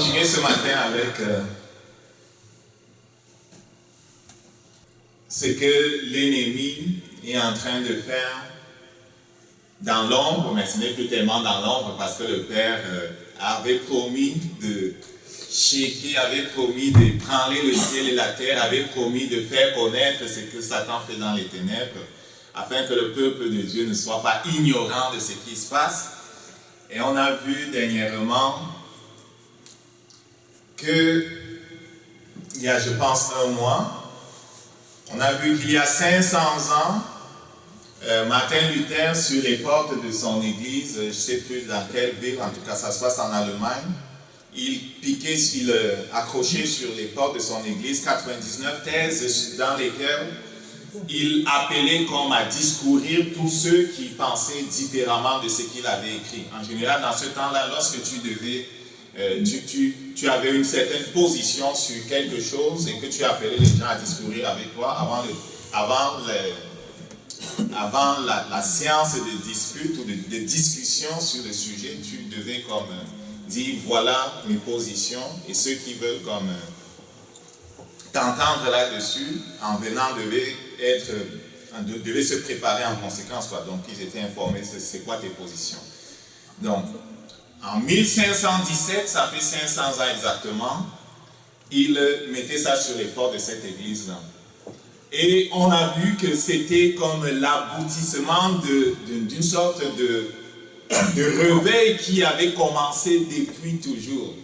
continuer ce matin avec ce que l'ennemi est en train de faire dans l'ombre, mais ce n'est plus tellement dans l'ombre parce que le Père avait promis de chéquer, avait promis de prendre le ciel et la terre, avait promis de faire connaître ce que Satan fait dans les ténèbres, afin que le peuple de Dieu ne soit pas ignorant de ce qui se passe. Et on a vu dernièrement que, il y a, je pense, un mois, on a vu qu'il y a 500 ans, Martin Luther, sur les portes de son église, je ne sais plus dans quelle ville, en tout cas ça se passe en Allemagne, il piquait, il accrochait sur les portes de son église 99 thèses dans lesquelles il appelait comme à discourir tous ceux qui pensaient différemment de ce qu'il avait écrit. En général, dans ce temps-là, lorsque tu devais, tu avais une certaine position sur quelque chose et que tu appelais les gens à discourir avec toi avant la séance de dispute ou de discussion sur le sujet, tu devais comme dire voilà mes positions, et ceux qui veulent comme t'entendre là-dessus en venant devaient se préparer en conséquence, quoi. Donc ils étaient informés c'est quoi tes positions. Donc en 1517, ça fait 500 ans exactement, il mettait ça sur les portes de cette église-là. Et on a vu que c'était comme l'aboutissement d'une sorte de réveil qui avait commencé depuis toujours.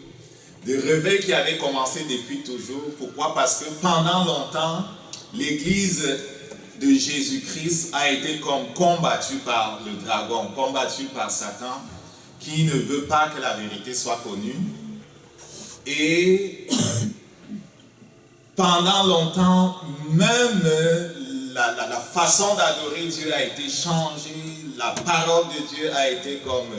De réveil qui avait commencé depuis toujours. Pourquoi? Parce que pendant longtemps, l'Église de Jésus-Christ a été comme combattue par le dragon, combattue par Satan, qui ne veut pas que la vérité soit connue. Et pendant longtemps, même la façon d'adorer Dieu a été changée, la parole de Dieu a été comme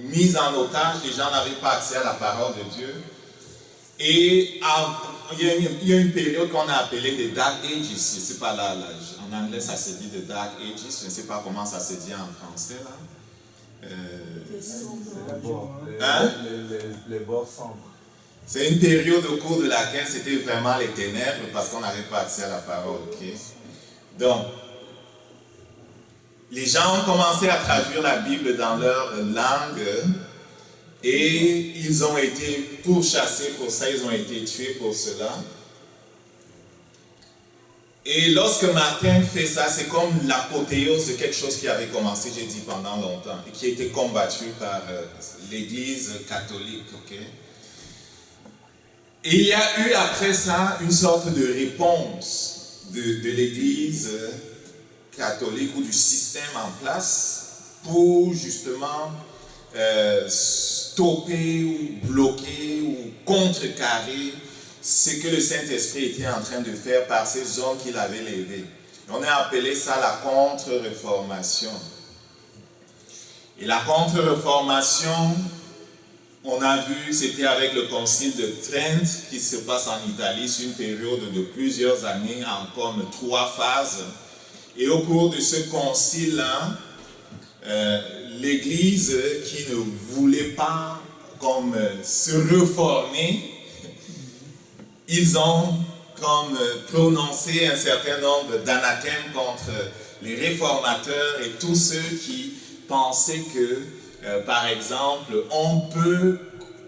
mise en otage, les gens n'avaient pas accès à la parole de Dieu. Et il y a une période qu'on a appelée les Dark Ages, je ne sais pas, en anglais ça se dit the Dark Ages, je ne sais pas comment ça se dit en français là. Les bords sombres. C'est une période au cours de laquelle c'était vraiment les ténèbres parce qu'on n'avait pas accès à la parole. Okay? Donc, les gens ont commencé à traduire la Bible dans leur langue et ils ont été pourchassés pour ça, ils ont été tués pour cela. Et lorsque Martin fait ça, c'est comme l'apothéose de quelque chose qui avait commencé, j'ai dit, pendant longtemps et qui a été combattu par l'Église catholique. Okay? Et il y a eu après ça une sorte de réponse de l'Église catholique ou du système en place pour justement stopper ou bloquer ou contrecarrer ce que le Saint-Esprit était en train de faire par ces hommes qu'il avait levés. On a appelé ça la contre-réformation. Et la contre-réformation, on a vu, c'était avec le concile de Trent qui se passe en Italie sur une période de plusieurs années, en comme 3 phases. Et au cours de ce concile-là, l'Église qui ne voulait pas comme se réformer, ils ont comme prononcé un certain nombre d'anathèmes contre les réformateurs et tous ceux qui pensaient que par exemple, on peut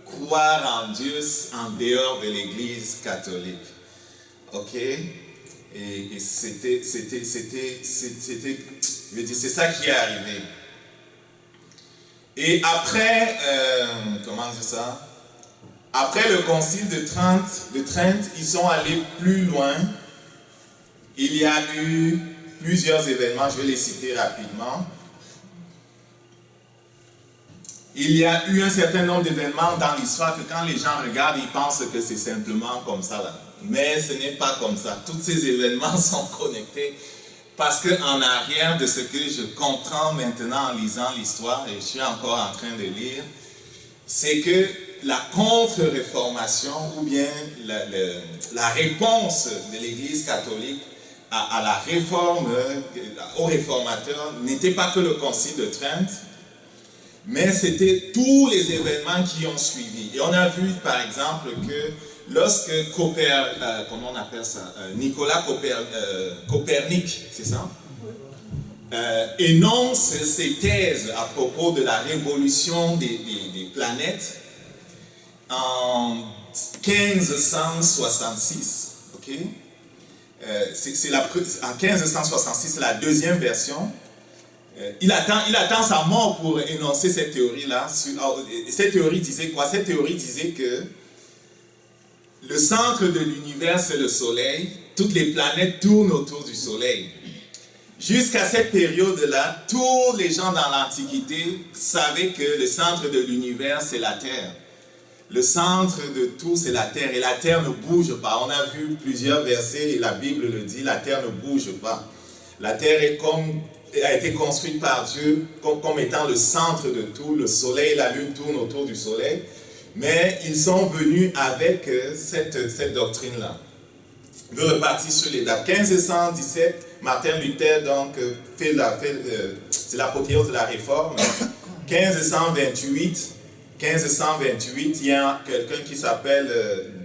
croire en Dieu en dehors de l'Église catholique. Ok? Et c'est ça qui est arrivé. Et après, comment dire ça? Après le concile de Trent, ils sont allés plus loin. Il y a eu plusieurs événements, je vais les citer rapidement. Il y a eu un certain nombre d'événements dans l'histoire que quand les gens regardent, ils pensent que c'est simplement comme ça là. Mais ce n'est pas comme ça. Tous ces événements sont connectés parce qu'en arrière de ce que je comprends maintenant en lisant l'histoire, et je suis encore en train de lire, c'est que la contre-réformation ou bien la réponse de l'Église catholique à la réforme, aux réformateurs, n'était pas que le concile de Trent, mais c'était tous les événements qui ont suivi. Et on a vu par exemple que lorsque comment on appelle ça, Nicolas Copernic, c'est ça, énonce ses thèses à propos de la révolution des planètes en 1566, ok? En 1566, c'est la deuxième version. Il attend sa mort pour énoncer cette théorie-là. Cette théorie disait quoi? Cette théorie disait que le centre de l'univers, c'est le Soleil. Toutes les planètes tournent autour du Soleil. Jusqu'à cette période-là, tous les gens dans l'Antiquité savaient que le centre de l'univers, c'est la Terre. Le centre de tout, c'est la Terre. Et la Terre ne bouge pas. On a vu plusieurs versets, et la Bible le dit, la Terre ne bouge pas. La Terre a été construite par Dieu comme étant le centre de tout. Le Soleil, la Lune tournent autour du Soleil. Mais ils sont venus avec cette doctrine-là. Je veux repartir sur les dates. 1517, Martin Luther donc, c'est l'apothéose de la Réforme. 1528, il y a quelqu'un qui s'appelle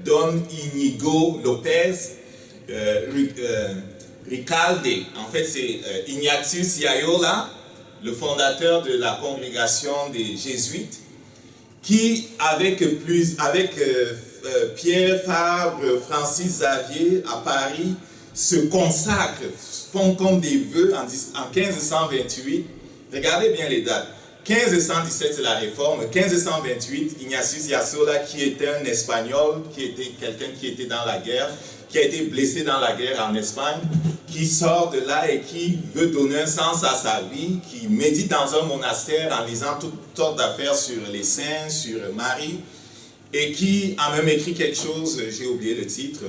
Don Inigo Lopez Ricalde. En fait, c'est Ignatius Loyola, le fondateur de la congrégation des Jésuites, qui, avec Pierre Fabre, Francis Xavier à Paris, se consacrent, font comme des vœux en 1528. Regardez bien les dates. 1517, c'est la Réforme. 1528, Ignatius Loyola, qui était un Espagnol, qui était quelqu'un qui était dans la guerre, qui a été blessé dans la guerre en Espagne, qui sort de là et qui veut donner un sens à sa vie, qui médite dans un monastère en lisant toutes sortes d'affaires sur les saints, sur Marie, et qui a même écrit quelque chose, j'ai oublié le titre,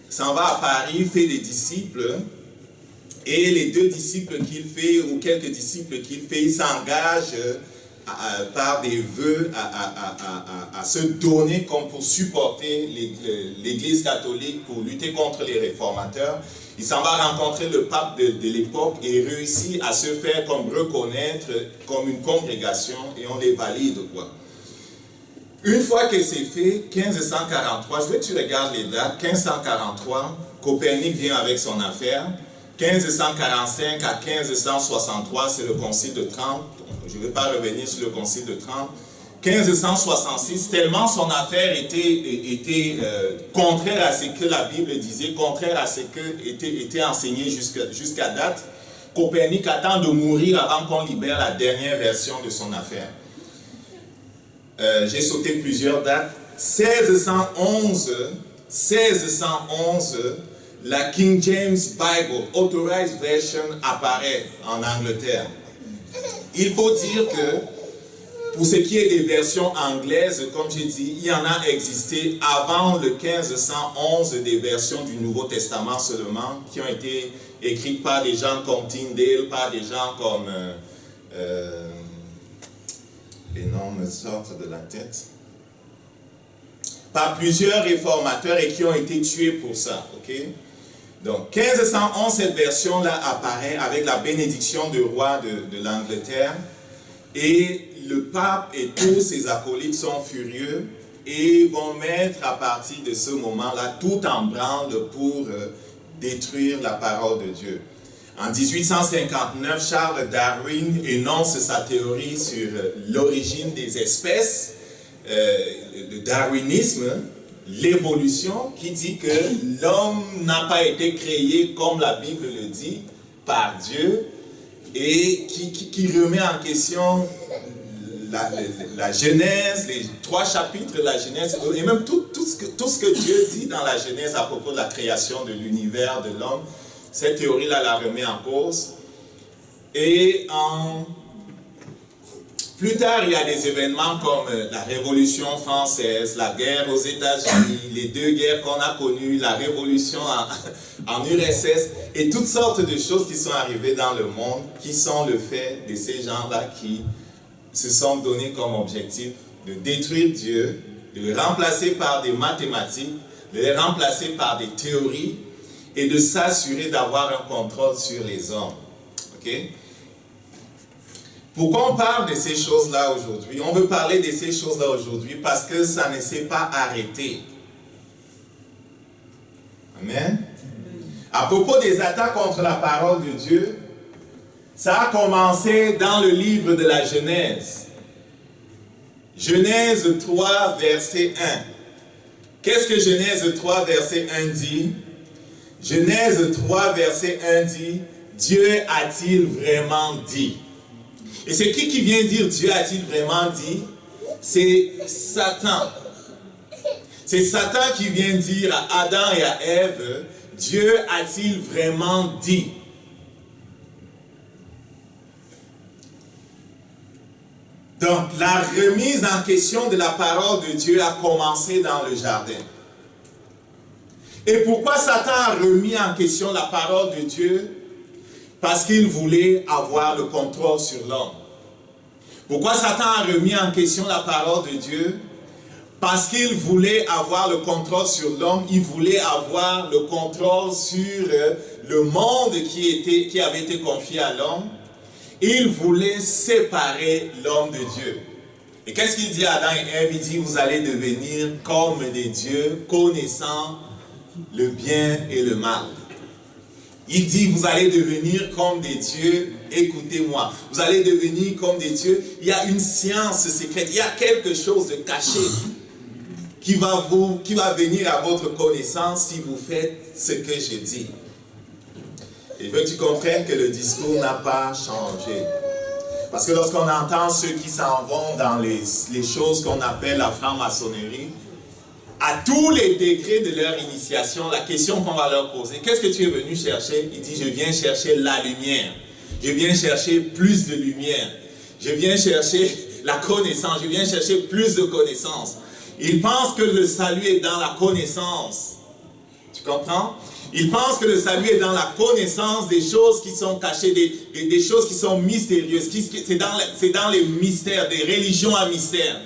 s'en va à Paris, fait des disciples, et les deux disciples qu'il fait, ou quelques disciples qu'il fait, il s'engage par des vœux à se donner comme pour supporter l'Église catholique, pour lutter contre les réformateurs. Il s'en va rencontrer le pape de l'époque et réussit à se faire comme reconnaître comme une congrégation et on les valide, quoi. Une fois que c'est fait, 1543, je veux que tu regardes les dates, 1543, Copernic vient avec son affaire. 1545 à 1563, c'est le concile de Trente. Je ne vais pas revenir sur le concile de Trente. 1566, tellement son affaire était contraire à ce que la Bible disait, contraire à ce qui était enseigné jusqu'à date, Copernic attend de mourir avant qu'on libère la dernière version de son affaire. J'ai sauté plusieurs dates. 1611, la King James Bible, Authorized Version, apparaît en Angleterre. Il faut dire que, pour ce qui est des versions anglaises, comme j'ai dit, il y en a existé avant le 1511 des versions du Nouveau Testament seulement, qui ont été écrites par des gens comme Tyndale, par des gens comme... les noms me sortent de la tête. Par plusieurs réformateurs et qui ont été tués pour ça, ok? Donc, 1511, cette version-là apparaît avec la bénédiction du roi de l'Angleterre et le pape et tous ses acolytes sont furieux et vont mettre à partir de ce moment-là tout en branle pour détruire la parole de Dieu. En 1859, Charles Darwin énonce sa théorie sur l'origine des espèces, le darwinisme, l'évolution, qui dit que l'homme n'a pas été créé comme la Bible le dit, par Dieu, et qui remet en question la Genèse, les 3 chapitres de la Genèse, et même tout ce que Dieu dit dans la Genèse à propos de la création de l'univers, de l'homme. Cette théorie-là la remet en cause. Et plus tard, il y a des événements comme la Révolution française, la guerre aux États-Unis, les 2 guerres qu'on a connues, la révolution en URSS, et toutes sortes de choses qui sont arrivées dans le monde, qui sont le fait de ces gens-là qui se sont donnés comme objectif de détruire Dieu, de le remplacer par des mathématiques, de le remplacer par des théories, et de s'assurer d'avoir un contrôle sur les hommes. Okay? Pourquoi on parle de ces choses-là aujourd'hui? On veut parler de ces choses-là aujourd'hui parce que ça ne s'est pas arrêté. Amen. À propos des attaques contre la parole de Dieu, ça a commencé dans le livre de la Genèse. Genèse 3, verset 1. Qu'est-ce que Genèse 3, verset 1 dit? Genèse 3, verset 1 dit, Dieu a-t-il vraiment dit? Et c'est qui vient dire Dieu a-t-il vraiment dit? C'est Satan. C'est Satan qui vient dire à Adam et à Ève, Dieu a-t-il vraiment dit? Donc, la remise en question de la parole de Dieu a commencé dans le jardin. Et pourquoi Satan a remis en question la parole de Dieu? Parce qu'il voulait avoir le contrôle sur l'homme. Pourquoi Satan a remis en question la parole de Dieu? Parce qu'il voulait avoir le contrôle sur l'homme, il voulait avoir le contrôle sur le monde qui avait été confié à l'homme. Il voulait séparer l'homme de Dieu. Et qu'est-ce qu'il dit à Adam et Ève? Il dit, vous allez devenir comme des dieux, connaissant le bien et le mal. Il dit, vous allez devenir comme des dieux, écoutez-moi. Vous allez devenir comme des dieux. Il y a une science secrète, il y a quelque chose de caché qui va venir à votre connaissance si vous faites ce que je dis. Et veux que tu comprennes que le discours n'a pas changé. Parce que lorsqu'on entend ceux qui s'en vont dans les choses qu'on appelle la franc-maçonnerie, à tous les degrés de leur initiation, la question qu'on va leur poser, qu'est-ce que tu es venu chercher? Il dit, je viens chercher la lumière. Je viens chercher plus de lumière. Je viens chercher la connaissance. Je viens chercher plus de connaissance. Ils pensent que le salut est dans la connaissance. Tu comprends? Ils pensent que le salut est dans la connaissance des choses qui sont cachées, des choses qui sont mystérieuses. C'est dans les mystères, des religions à mystère.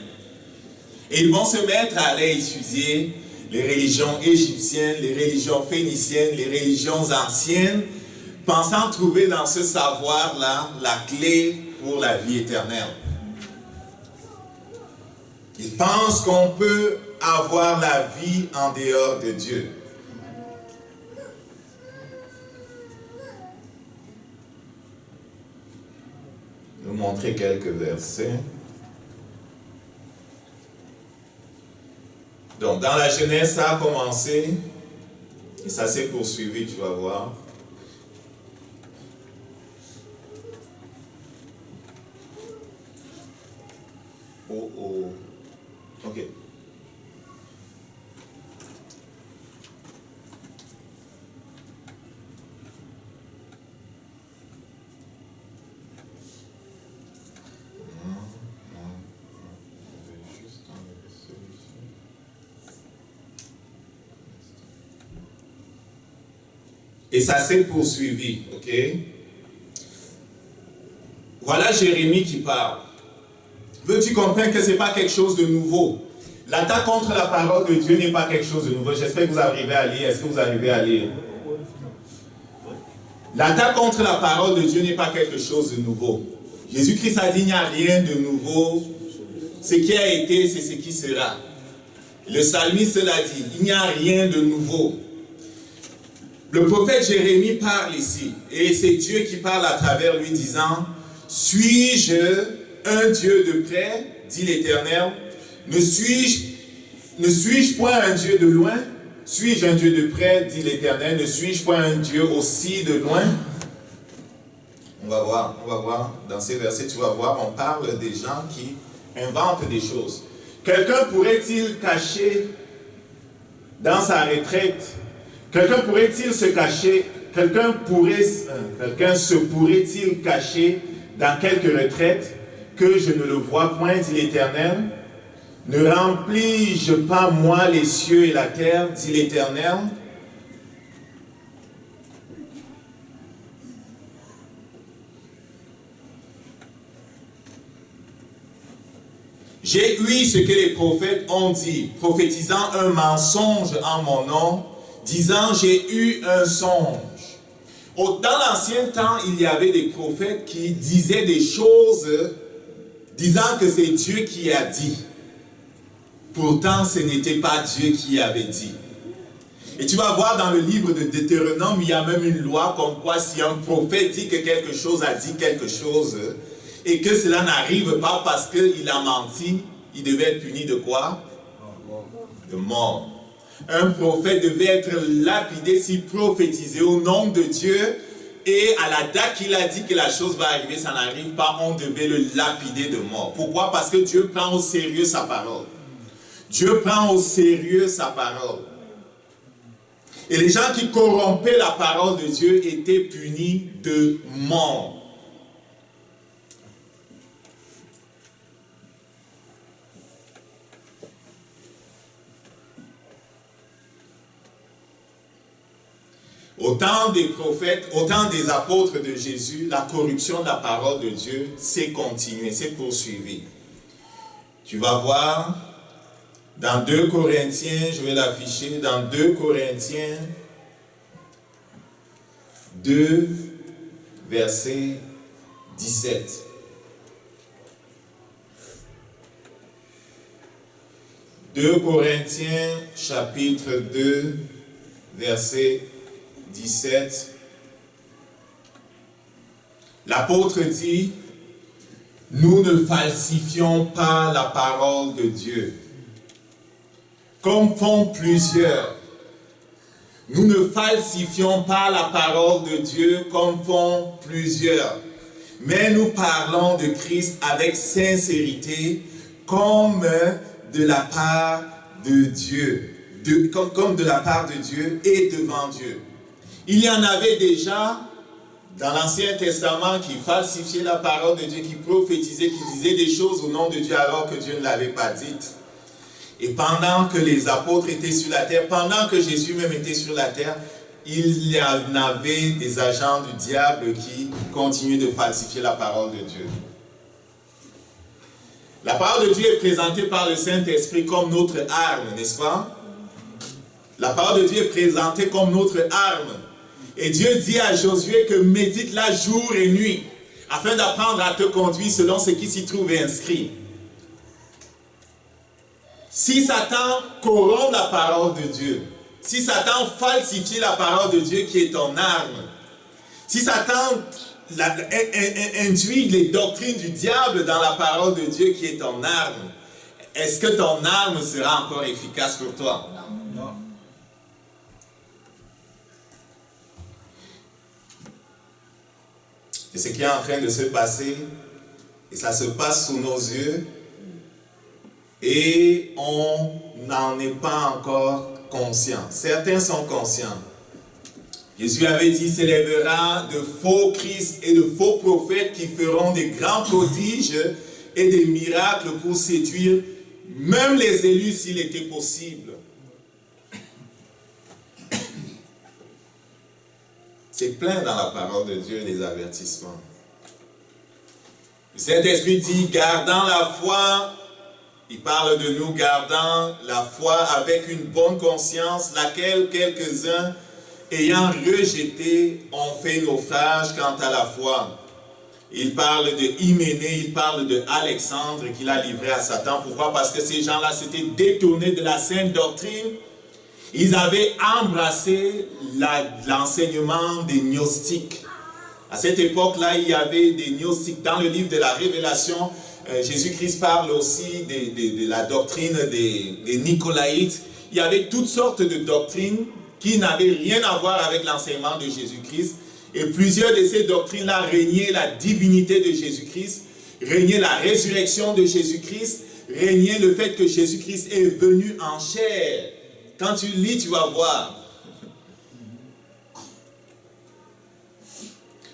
Et ils vont se mettre à aller étudier les religions égyptiennes, les religions phéniciennes, les religions anciennes, pensant trouver dans ce savoir-là la clé pour la vie éternelle. Ils pensent qu'on peut avoir la vie en dehors de Dieu. Je vais vous montrer quelques versets. Donc, dans la Genèse, ça a commencé et ça s'est poursuivi, tu vas voir. Ok. Et ça s'est poursuivi, ok? Voilà Jérémie qui parle. Veux-tu comprendre que ce n'est pas quelque chose de nouveau? L'attaque contre la parole de Dieu n'est pas quelque chose de nouveau. J'espère que vous arrivez à lire. Est-ce que vous arrivez à lire? L'attaque contre la parole de Dieu n'est pas quelque chose de nouveau. Jésus-Christ a dit, il n'y a rien de nouveau. Ce qui a été, c'est ce qui sera. Le psalmiste l'a dit, il n'y a rien de nouveau. Le prophète Jérémie parle ici, et c'est Dieu qui parle à travers lui disant, suis-je un Dieu de près, dit l'Éternel, ne suis-je point un Dieu de loin? Suis-je un Dieu de près, dit l'Éternel, ne suis-je point un Dieu aussi de loin? On va voir, dans ces versets, tu vas voir, on parle des gens qui inventent des choses. Quelqu'un pourrait-il cacher dans sa retraite? Quelqu'un pourrait-il se cacher? Quelqu'un se pourrait-il cacher dans quelque retraite que je ne le vois point, dit l'Éternel? Ne remplis-je pas moi les cieux et la terre, dit l'Éternel? J'ai eu ce que les prophètes ont dit, prophétisant un mensonge en mon nom, disant j'ai eu un songe. Dans l'ancien temps, il y avait des prophètes qui disaient des choses disant que c'est Dieu qui a dit. Pourtant, ce n'était pas Dieu qui avait dit. Et tu vas voir dans le livre de Deutéronome, il y a même une loi comme quoi si un prophète dit que quelque chose a dit quelque chose et que cela n'arrive pas parce qu'il a menti, il devait être puni de quoi? De mort. Un prophète devait être lapidé s'il prophétisait au nom de Dieu et à la date qu'il a dit que la chose va arriver, ça n'arrive pas, on devait le lapider de mort. Pourquoi? Parce que Dieu prend au sérieux sa parole. Dieu prend au sérieux sa parole. Et les gens qui corrompaient la parole de Dieu étaient punis de mort. Au temps des prophètes, au temps des apôtres de Jésus, la corruption de la parole de Dieu s'est continuée, s'est poursuivie. Tu vas voir dans 2 Corinthiens, je vais l'afficher, dans 2 Corinthiens 2, verset 17. « 2 Corinthiens, chapitre 2, verset 17. L'apôtre dit, « Nous ne falsifions pas la parole de Dieu, comme font plusieurs. Nous ne falsifions pas la parole de Dieu, comme font plusieurs. Mais nous parlons de Christ avec sincérité, comme de la part de Dieu, comme de la part de Dieu et devant Dieu. » Il y en avait déjà dans l'Ancien Testament qui falsifiaient la parole de Dieu, qui prophétisaient, qui disaient des choses au nom de Dieu alors que Dieu ne l'avait pas dites. Et pendant que les apôtres étaient sur la terre, pendant que Jésus même était sur la terre, il y en avait des agents du diable qui continuaient de falsifier la parole de Dieu. La parole de Dieu est présentée par le Saint-Esprit comme notre arme, n'est-ce pas? La parole de Dieu est présentée comme notre arme. Et Dieu dit à Josué que médite-la jour et nuit, afin d'apprendre à te conduire selon ce qui s'y trouve inscrit. Si Satan corrompt la parole de Dieu, si Satan falsifie la parole de Dieu qui est ton arme, si Satan induit les doctrines du diable dans la parole de Dieu qui est ton arme, est-ce que ton arme sera encore efficace pour toi? Non. C'est ce qui est en train de se passer, et ça se passe sous nos yeux, et on n'en est pas encore conscient. Certains sont conscients. Jésus avait dit, s'élèvera de faux Christ et de faux prophètes qui feront des grands prodiges et des miracles pour séduire même les élus s'il était possible. C'est plein dans la parole de Dieu les avertissements. Le Saint-Esprit dit, gardant la foi, il parle de nous gardant la foi avec une bonne conscience, laquelle quelques-uns, ayant rejeté, ont fait naufrage quant à la foi. Il parle de Hyménée, il parle de Alexandre qu'il a livré à Satan. Pourquoi? Parce que ces gens-là s'étaient détournés de la sainte doctrine. Ils avaient embrassé l'enseignement des gnostiques. À cette époque-là, il y avait des gnostiques. Dans le livre de la Révélation, Jésus-Christ parle aussi de la doctrine des Nicolaïtes. Il y avait toutes sortes de doctrines qui n'avaient rien à voir avec l'enseignement de Jésus-Christ. Et plusieurs de ces doctrines-là régnaient la divinité de Jésus-Christ, régnaient la résurrection de Jésus-Christ, régnaient le fait que Jésus-Christ est venu en chair. Quand tu lis, tu vas voir.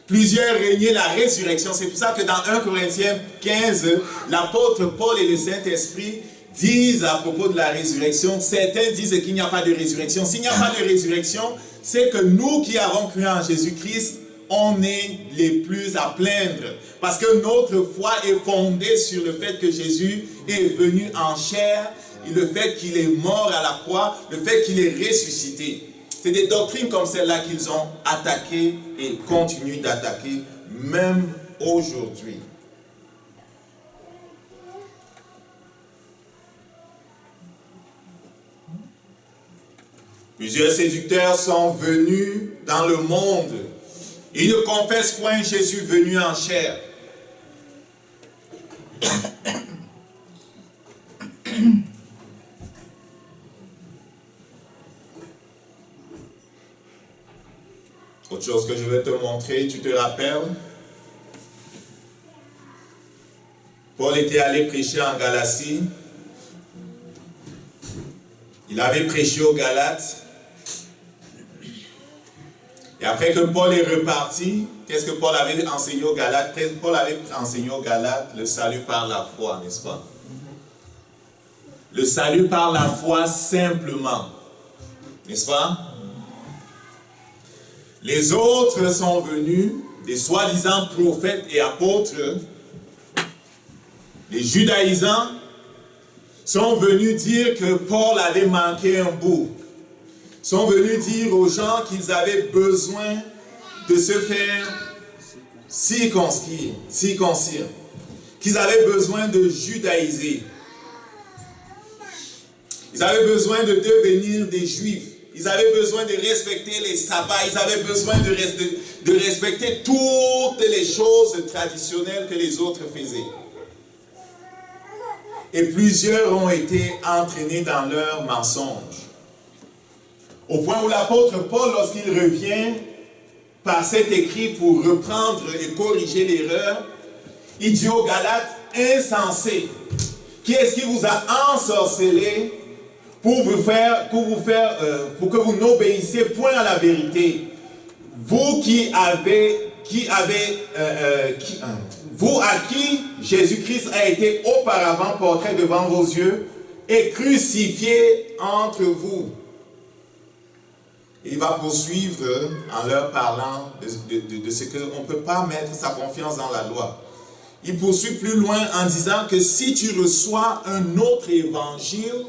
Plusieurs régnaient la résurrection. C'est pour ça que dans 1 Corinthiens 15, l'apôtre Paul et le Saint-Esprit disent à propos de la résurrection, certains disent qu'il n'y a pas de résurrection. S'il n'y a pas de résurrection, c'est que nous qui avons cru en Jésus-Christ, on est les plus à plaindre. Parce que notre foi est fondée sur le fait que Jésus est venu en chair, et le fait qu'il est mort à la croix, le fait qu'il est ressuscité. C'est des doctrines comme celle-là qu'ils ont attaquées et continuent d'attaquer même aujourd'hui. Plusieurs séducteurs sont venus dans le monde. Ils ne confessent point Jésus venu en chair. Autre chose que je vais te montrer, tu te rappelles? Paul était allé prêcher en Galatie. Il avait prêché aux Galates. Et après que Paul est reparti, qu'est-ce que Paul avait enseigné aux Galates? Paul avait enseigné aux Galates le salut par la foi, n'est-ce pas? Le salut par la foi simplement, n'est-ce pas? Les autres sont venus, des soi-disant prophètes et apôtres, les judaïsants sont venus dire que Paul avait manqué un bout. Sont venus dire aux gens qu'ils avaient besoin de se faire circoncire, qu'ils avaient besoin de judaïser. Ils avaient besoin de devenir des juifs. Ils avaient besoin de respecter les sabbats. Ils avaient besoin de respecter toutes les choses traditionnelles que les autres faisaient. Et plusieurs ont été entraînés dans leurs mensonges. Au point où l'apôtre Paul, lorsqu'il revient par cet écrit pour reprendre et corriger l'erreur, il dit aux Galates, insensés, qui est-ce qui vous a ensorcelé pour que vous n'obéissiez point à la vérité? Vous vous à qui Jésus-Christ a été auparavant porté devant vos yeux et crucifié entre vous. Il va poursuivre en leur parlant de ce qu'on ne peut pas mettre sa confiance dans la loi. Il poursuit plus loin en disant que si tu reçois un autre évangile,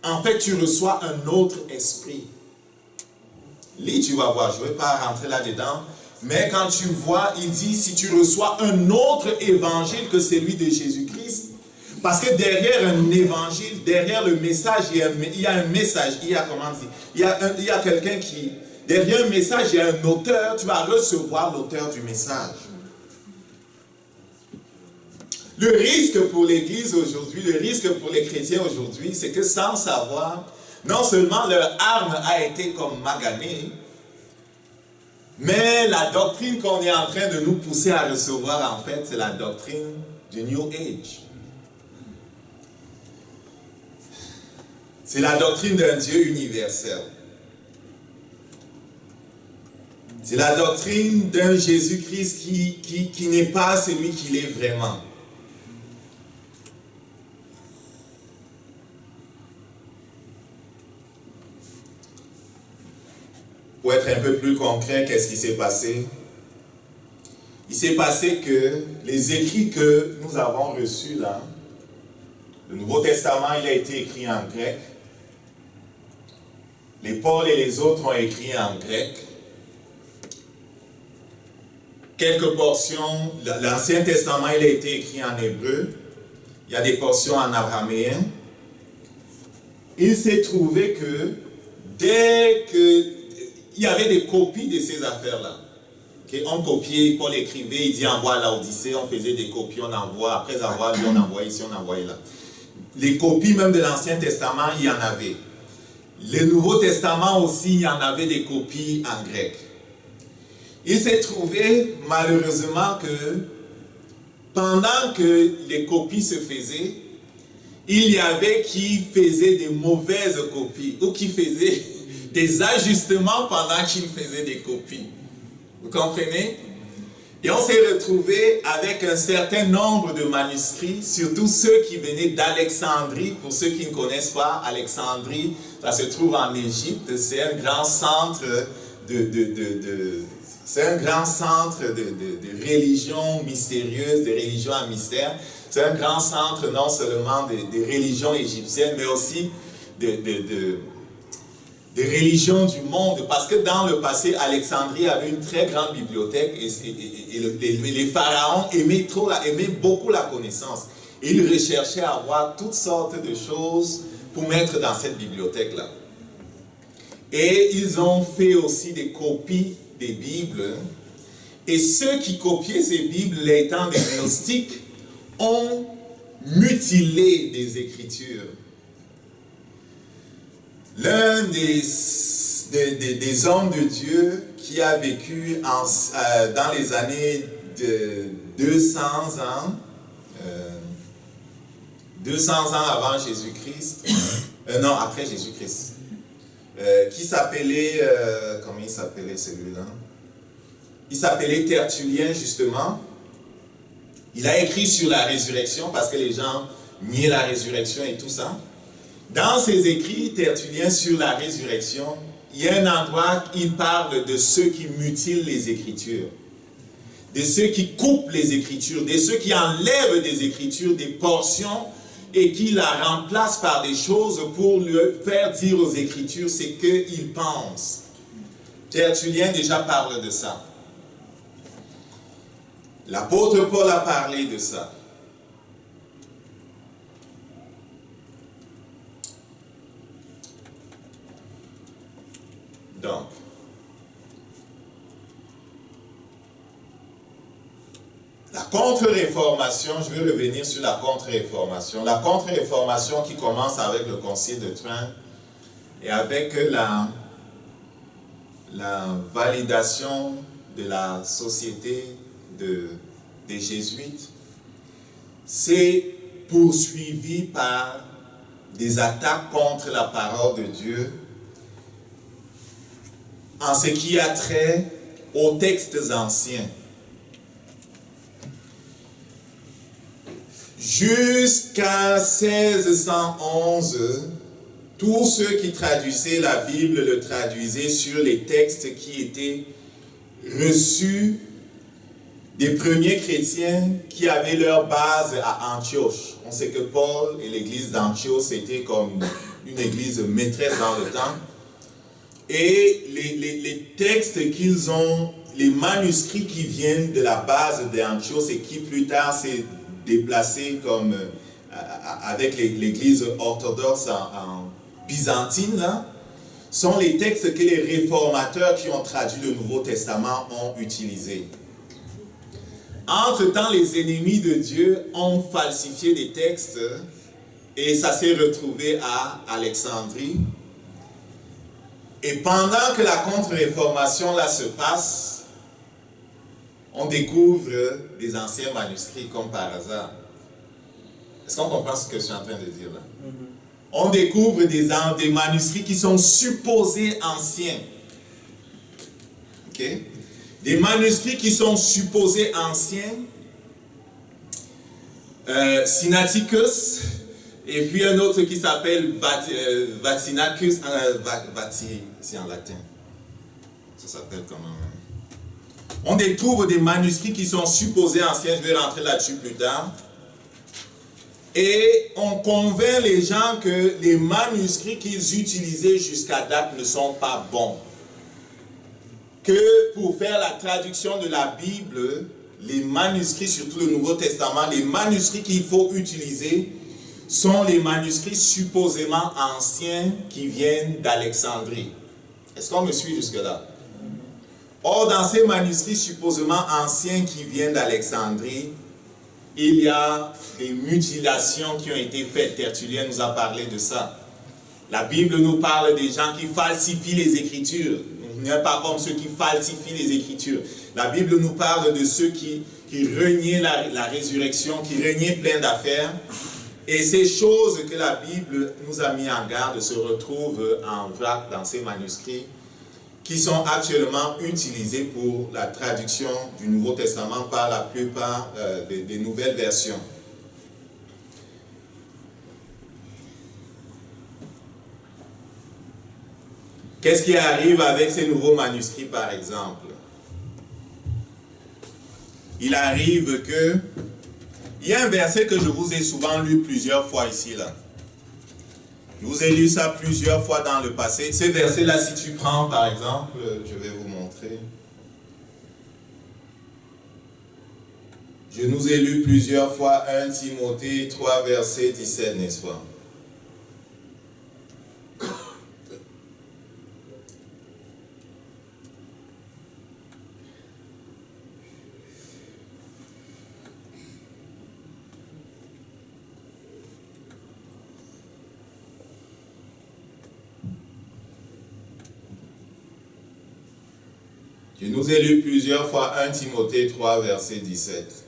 en fait tu reçois un autre esprit. Lis, tu vas voir, je ne vais pas rentrer là-dedans, mais quand tu vois, il dit si tu reçois un autre évangile que celui de Jésus-Christ, parce que derrière un évangile, derrière le message, il y a un message, il y a quelqu'un qui, derrière un message, il y a un auteur, tu vas recevoir l'auteur du message. Le risque pour l'Église aujourd'hui, le risque pour les chrétiens aujourd'hui, c'est que sans savoir, non seulement leur arme a été comme maganée, mais la doctrine qu'on est en train de nous pousser à recevoir, en fait, c'est la doctrine du New Age. C'est la doctrine d'un Dieu universel. C'est la doctrine d'un Jésus-Christ qui n'est pas celui qu'il est vraiment. Pour être un peu plus concret, qu'est-ce qui s'est passé? Il s'est passé que les écrits que nous avons reçus là, le Nouveau Testament, il a été écrit en grec. Les Paul et les autres ont écrit en grec. Quelques portions, l'Ancien Testament, il a été écrit en hébreu. Il y a des portions en araméen. Il s'est trouvé que dès qu'il y avait des copies de ces affaires-là, on copiait, Paul écrivait, il dit envoie à l'Odyssée, on faisait des copies, on envoie, après avoir lu, on envoyait ici, on envoyait là. Les copies même de l'Ancien Testament, il y en avait. Le Nouveau Testament aussi, il y en avait des copies en grec. Il s'est trouvé malheureusement que pendant que les copies se faisaient, il y avait qui faisaient des mauvaises copies ou qui faisaient des ajustements pendant qu'ils faisaient des copies. Vous comprenez? Et on s'est retrouvé avec un certain nombre de manuscrits, surtout ceux qui venaient d'Alexandrie. Pour ceux qui ne connaissent pas, Alexandrie, ça se trouve en Égypte. C'est un grand centre c'est un grand centre de religions mystérieuses, de religions à mystère. C'est un grand centre non seulement des religions égyptiennes, mais aussi des religions du monde, parce que dans le passé, Alexandrie avait une très grande bibliothèque et les pharaons aimaient beaucoup la connaissance. Et ils recherchaient à avoir toutes sortes de choses pour mettre dans cette bibliothèque-là. Et ils ont fait aussi des copies des Bibles. Et ceux qui copiaient ces Bibles, étant des gnostiques, ont mutilé des Écritures. L'un des hommes de Dieu qui a vécu dans les années de 200 ans, 200 ans avant Jésus-Christ, non, après Jésus-Christ, qui s'appelait, comment il s'appelait celui-là? Il s'appelait Tertullien, justement. Il a écrit sur la résurrection parce que les gens niaient la résurrection et tout ça. Dans ses écrits, Tertullien, sur la résurrection, il y a un endroit où il parle de ceux qui mutilent les Écritures, de ceux qui coupent les Écritures, de ceux qui enlèvent des Écritures, des portions, et qui la remplacent par des choses pour lui faire dire aux Écritures ce qu'il pense. Tertullien déjà parle de ça. L'apôtre Paul a parlé de ça. Donc, la contre-réformation, je vais revenir sur la contre-réformation. La contre-réformation qui commence avec le Concile de Trent et avec la validation de la société des Jésuites, c'est poursuivi par des attaques contre la parole de Dieu en ce qui a trait aux textes anciens. Jusqu'à 1611, tous ceux qui traduisaient la Bible le traduisaient sur les textes qui étaient reçus des premiers chrétiens qui avaient leur base à Antioche. On sait que Paul et l'église d'Antioche étaient comme une église maîtresse dans le temps. Et les textes qu'ils ont, les manuscrits qui viennent de la base d'Antioche et qui plus tard s'est déplacé comme avec l'église orthodoxe en byzantine, là, sont les textes que les réformateurs qui ont traduit le Nouveau Testament ont utilisés. Entre-temps, les ennemis de Dieu ont falsifié des textes et ça s'est retrouvé à Alexandrie. Et pendant que la contre-réformation là se passe, on découvre des anciens manuscrits comme par hasard. Est-ce qu'on comprend ce que je suis en train de dire là? On découvre des manuscrits qui sont supposés anciens. Ok? Des manuscrits qui sont supposés anciens. Sinaiticus, et puis un autre qui s'appelle Vatinacus, c'est en latin. Ça s'appelle comment? On découvre des manuscrits qui sont supposés anciens, je vais rentrer là-dessus plus tard. Et on convainc les gens que les manuscrits qu'ils utilisaient jusqu'à date ne sont pas bons. Que pour faire la traduction de la Bible, les manuscrits, surtout le Nouveau Testament, les manuscrits qu'il faut utiliser sont les manuscrits supposément anciens qui viennent d'Alexandrie. Est-ce qu'on me suit jusque-là? Or, dans ces manuscrits supposément anciens qui viennent d'Alexandrie, il y a des mutilations qui ont été faites. Tertullien nous a parlé de ça. La Bible nous parle des gens qui falsifient les Écritures. Il n'est pas comme ceux qui falsifient les Écritures. La Bible nous parle de ceux qui reniaient la résurrection, qui reniaient plein d'affaires. Et ces choses que la Bible nous a mis en garde se retrouvent en vrac dans ces manuscrits qui sont actuellement utilisés pour la traduction du Nouveau Testament par la plupart des nouvelles versions. Qu'est-ce qui arrive avec ces nouveaux manuscrits, par exemple? Il arrive que... Il y a un verset que je vous ai souvent lu plusieurs fois ici, là. Je vous ai lu ça plusieurs fois dans le passé. Ces versets-là, si tu prends par exemple, je vais vous montrer. Je nous ai lu plusieurs fois 1 Timothée 3, verset 17, n'est-ce pas? Je nous ai lu plusieurs fois 1 Timothée 3, verset 17.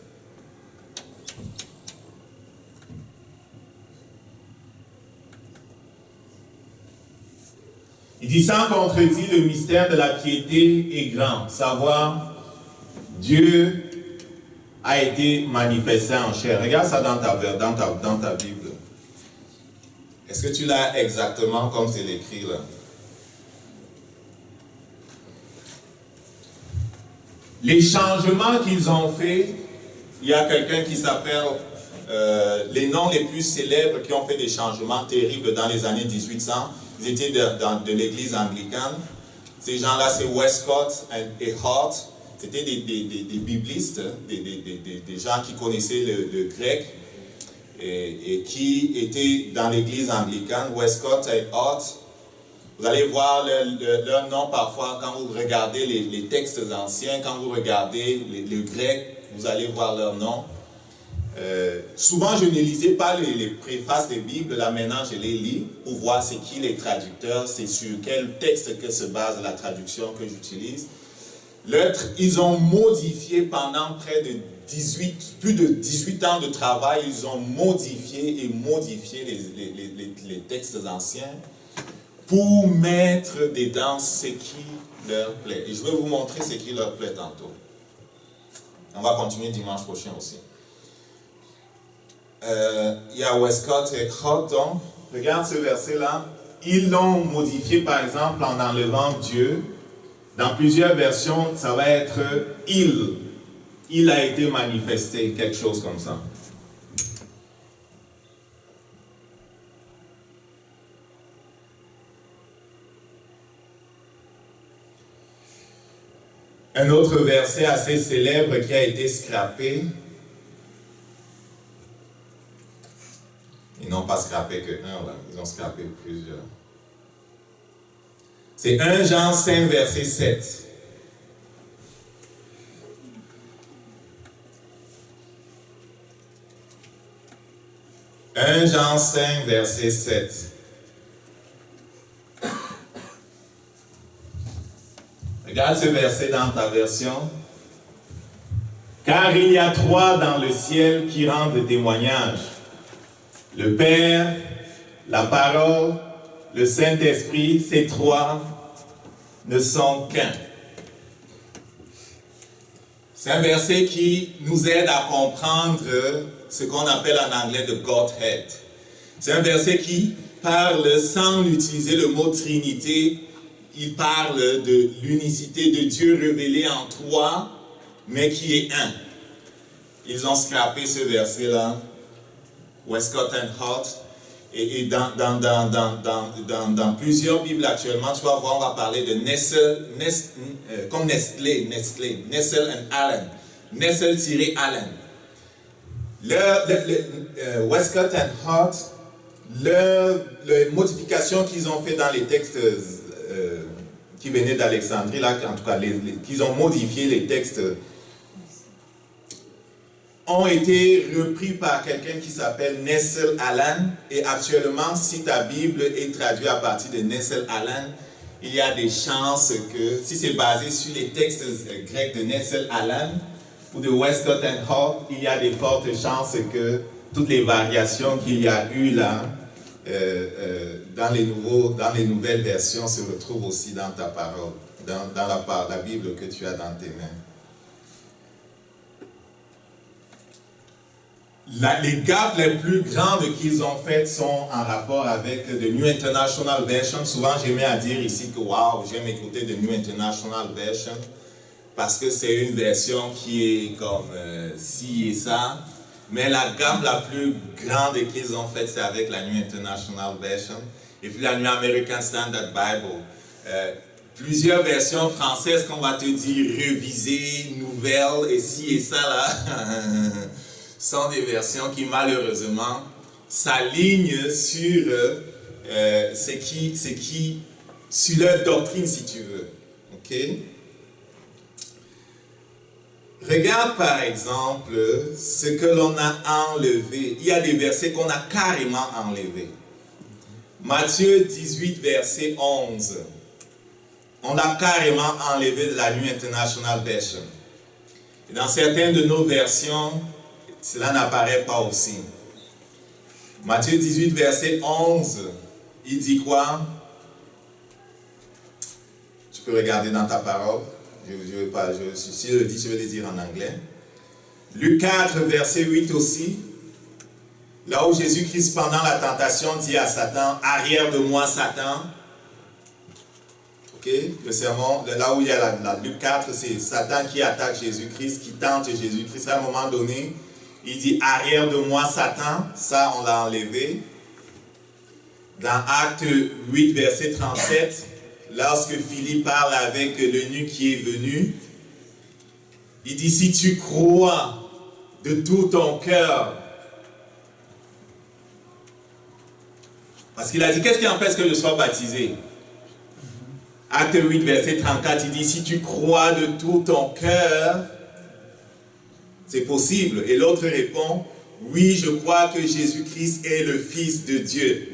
Il dit, sans contredit, le mystère de la piété est grand. Savoir, Dieu a été manifesté en chair. Regarde ça dans ta Bible. Est-ce que tu l'as exactement comme c'est écrit là? Les changements qu'ils ont faits, il y a quelqu'un qui s'appelle, les noms les plus célèbres qui ont fait des changements terribles dans les années 1800, ils étaient de l'église anglicane. Ces gens-là, c'est Westcott et Hart. C'était des biblistes, des gens qui connaissaient le grec et qui étaient dans l'église anglicane. Westcott et Hart. Vous allez voir leur nom parfois quand vous regardez les textes anciens, quand vous regardez le grec, vous allez voir leur nom. Souvent, je ne lisais pas les préfaces des Bibles, là maintenant je les lis pour voir c'est qui les traducteurs, c'est sur quel texte que se base la traduction que j'utilise. Ils ont modifié pendant plus de 18 ans de travail, ils ont modifié les textes anciens pour mettre dedans ce qui leur plaît. Et je vais vous montrer ce qui leur plaît tantôt. On va continuer dimanche prochain aussi. Il y a Westcott et Houghton. Regarde ce verset-là. Ils l'ont modifié par exemple en enlevant Dieu. Dans plusieurs versions, ça va être il. Il a été manifesté, quelque chose comme ça. Un autre verset assez célèbre qui a été scrappé. Ils n'ont pas scrappé que un, là. Ils ont scrappé plusieurs. C'est 1 Jean 5, verset 7. « 1 Jean 5, verset 7. Regarde ce verset dans ta version. « Car il y a trois dans le ciel qui rendent témoignage. Le Père, la Parole, le Saint-Esprit, ces trois ne sont qu'un. » C'est un verset qui nous aide à comprendre ce qu'on appelle en anglais the Godhead. C'est un verset qui parle sans utiliser le mot Trinité. Il parle de l'unicité de Dieu révélée en trois, mais qui est un. Ils ont scrappé ce verset-là, Westcott and Hart. Et dans plusieurs Bibles actuellement, tu vas voir, on va parler de comme Nestlé, Nestle and Allen. Nestle-Allen. Westcott and Hart, les modifications qu'ils ont fait dans les textes qui venaient d'Alexandrie, là, en tout cas, qu'ils ont modifié les textes, ont été repris par quelqu'un qui s'appelle Nestle-Aland. Et actuellement, si ta Bible est traduite à partir de Nestle-Aland, il y a des chances que, si c'est basé sur les textes grecs de Nestle-Aland ou de Westcott and Hart, il y a de fortes chances que toutes les variations qu'il y a eu là, dans les nouvelles versions, se retrouvent aussi dans ta parole, dans la Bible que tu as dans tes mains. Les gaffes les plus grandes qu'ils ont faites sont en rapport avec The New International Version. Souvent, j'aimais à dire ici que waouh, j'aime écouter The New International Version parce que c'est une version qui est comme ci et ça. Mais la gamme la plus grande qu'ils ont faite, c'est avec la New International Version et puis la New American Standard Bible. Plusieurs versions françaises qu'on va te dire révisées, nouvelles, et ci et ça là, sont des versions qui malheureusement s'alignent sur sur leur doctrine, si tu veux. Ok? Regarde par exemple ce que l'on a enlevé. Il y a des versets qu'on a carrément enlevés. Matthieu 18, verset 11. On l'a carrément enlevé de la New International Version. Et dans certaines de nos versions, cela n'apparaît pas aussi. Matthieu 18, verset 11, il dit quoi? Tu peux regarder dans ta parole. Si je le dis, je vais le dire en anglais. Luc 4, verset 8 aussi. Là où Jésus-Christ, pendant la tentation, dit à Satan, « Arrière de moi, Satan ». Ok, le sermon, là où il y a la Luc 4, c'est Satan qui attaque Jésus-Christ, qui tente Jésus-Christ. À un moment donné, il dit « Arrière de moi, Satan ». Ça, on l'a enlevé. Dans Acte 8, verset 37, lorsque Philippe parle avec l'eunuque qui est venu, il dit « Si tu crois de tout ton cœur ». Parce qu'il a dit, qu'est-ce qui empêche que je sois baptisé? Acte 8, verset 34, il dit, si tu crois de tout ton cœur, c'est possible. Et l'autre répond, oui, je crois que Jésus-Christ est le Fils de Dieu.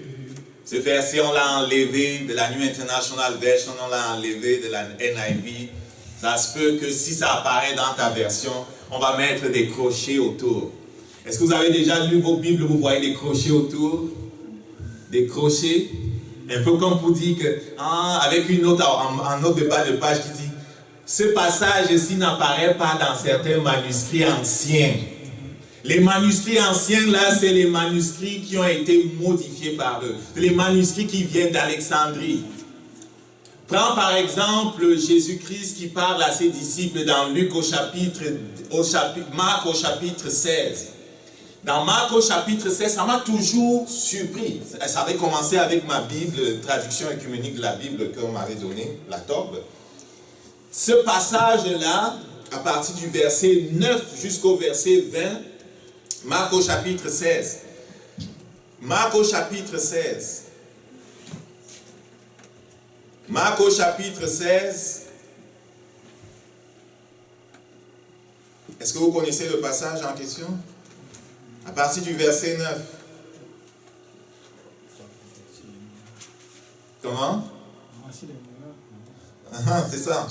Ce verset, on l'a enlevé de la New International Version, on l'a enlevé de la NIV. Ça se peut que si ça apparaît dans ta version, on va mettre des crochets autour. Est-ce que vous avez déjà lu vos Bibles, vous voyez des crochets autour? Des crochets, un peu comme pour dire que, avec une note en note de bas de page qui dit, ce passage-ci n'apparaît pas dans certains manuscrits anciens. Les manuscrits anciens, là, c'est les manuscrits qui ont été modifiés par eux. C'est les manuscrits qui viennent d'Alexandrie. Prends par exemple Jésus-Christ qui parle à ses disciples dans Marc au chapitre 16. Dans Marc au chapitre 16, ça m'a toujours surpris. Ça avait commencé avec ma Bible, traduction œcuménique de la Bible qu'on m'avait donnée, la Torbe. Ce passage-là, à partir du verset 9 jusqu'au verset 20, Marc au chapitre 16. Marc au chapitre 16. Marc au chapitre 16. Est-ce que vous connaissez le passage en question? À partir du verset 9. Comment? C'est ça.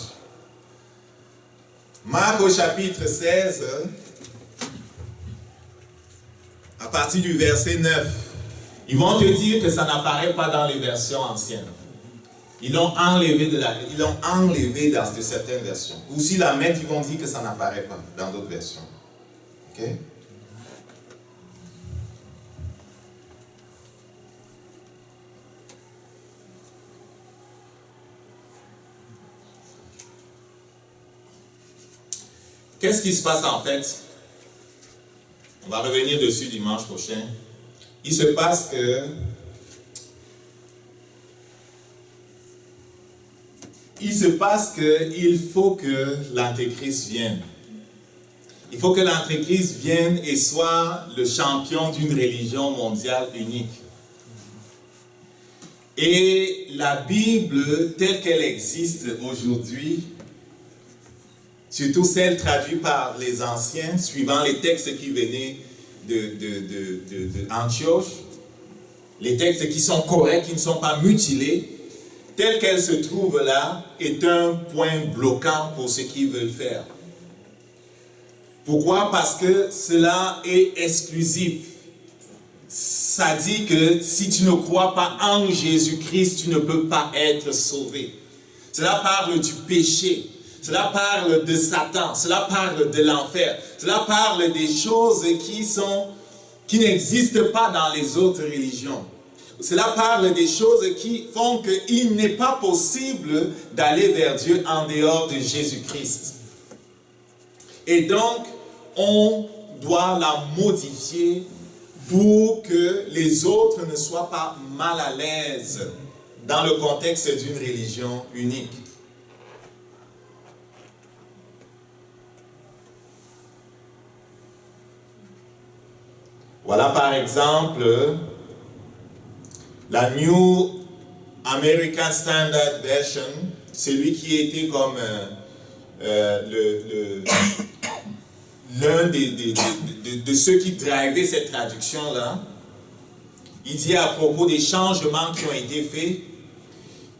Marc au chapitre 16, à partir du verset 9. Ils vont te dire que ça n'apparaît pas dans les versions anciennes. Ils l'ont enlevé dans de certaines versions. Ou s'ils la mettent, ils vont dire que ça n'apparaît pas dans d'autres versions. Ok? Qu'est-ce qui se passe en fait? On va revenir dessus dimanche prochain. Il se passe que il faut que l'Antéchrist vienne. Il faut que l'Antéchrist vienne et soit le champion d'une religion mondiale unique. Et la Bible, telle qu'elle existe aujourd'hui, surtout celle traduite par les anciens, suivant les textes qui venaient d'Antioche, les textes qui sont corrects, qui ne sont pas mutilés, telle qu'elle se trouve là, est un point bloquant pour ce qu'ils veulent faire. Pourquoi? Parce que cela est exclusif. Ça dit que si tu ne crois pas en Jésus-Christ, tu ne peux pas être sauvé. Cela parle du péché. Cela parle de Satan. Cela parle de l'enfer. Cela parle des choses qui n'existent pas dans les autres religions. Cela parle des choses qui font qu'il n'est pas possible d'aller vers Dieu en dehors de Jésus-Christ. Et donc, on doit la modifier pour que les autres ne soient pas mal à l'aise dans le contexte d'une religion unique. Voilà par exemple la New American Standard Version, celui qui était comme l'un de ceux qui drivaient cette traduction-là. Il dit à propos des changements qui ont été faits,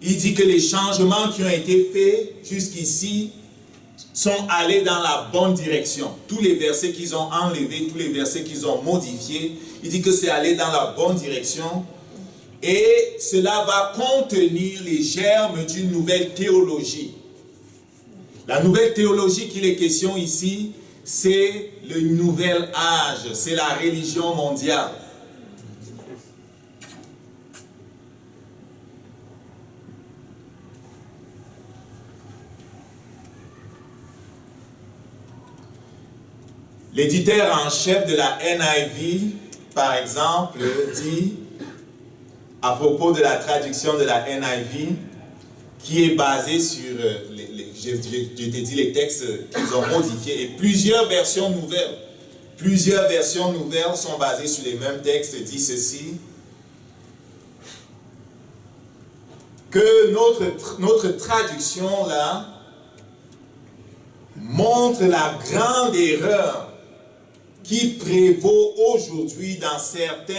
il dit que les changements qui ont été faits jusqu'ici sont allés dans la bonne direction. Tous les versets qu'ils ont enlevés, tous les versets qu'ils ont modifiés, il dit que c'est allé dans la bonne direction. Et cela va contenir les germes d'une nouvelle théologie. La nouvelle théologie qu'il est question ici, c'est le nouvel âge, c'est la religion mondiale. L'éditeur en chef de la NIV, par exemple, dit à propos de la traduction de la NIV, qui est basée sur, je t'ai dit les textes qu'ils ont modifiés, et plusieurs versions nouvelles sont basées sur les mêmes textes, dit ceci, que notre traduction là montre la grande erreur qui prévaut aujourd'hui dans certains